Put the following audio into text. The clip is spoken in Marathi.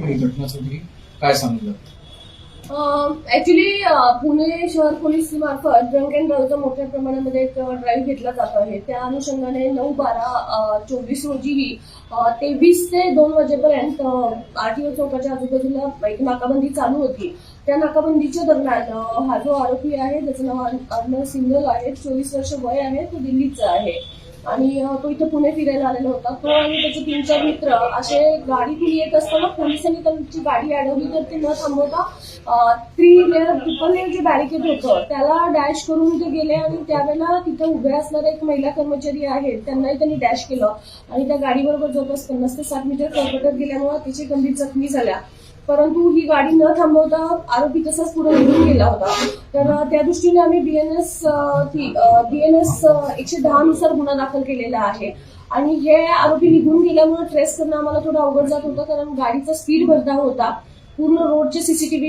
ही घटना घडली, काय सांगितलं? ऍक्च्युली पुणे शहर पोलीस मार्फत ड्रंक अँड ड्राईव्हचा मोठ्या प्रमाणामध्ये एक ड्राईव्ह घेतला जात आहे. त्या अनुषंगाने 9/12/24 रोजी 23 ते 2 वाजेपर्यंत आरटीओ चौकाच्या आजूबाजूला एक नाकाबंदी चालू होती. त्या नाकाबंदीच्या दरम्यान हा जो आरोपी आहे त्याचं नाव अर्णव सिंगल आहे, 24 वर्ष वय आहे, तो दिल्लीचा आहे आणि तो इथे पुणे फिरायला आलेला होता. तो आणि त्याचे 3-4 मित्र असे गाडीतून येत असताना पोलिसांनी त्यांची गाडी अडवली, तर ते न थांबवता 3 लेअर जे बॅरिकेड होतं त्याला डॅश करून ते गेले आणि त्यावेळेला तिथे उभे असणारे एक महिला कर्मचारी आहेत त्यांनाही त्यांनी डॅश केलं आणि त्या गाडीबरोबर जवळपास 50 ते 60 मीटर करपटत गेल्यामुळे तिचे गंभीर जखमी झाल्या. परंतु ही गाडी न थांबवता आरोपी तसाच पुढे निघून गेला होता. तर त्या दृष्टीने आम्ही BNS 110 नुसार गुन्हा दाखल केलेला आहे आणि हे आरोपी निघून गेल्यामुळे ट्रेस करणं आम्हाला थोडं अवघड जात होतं, कारण गाडीचा स्पीड भरधाव होता. पूर्ण रोडचे CCTV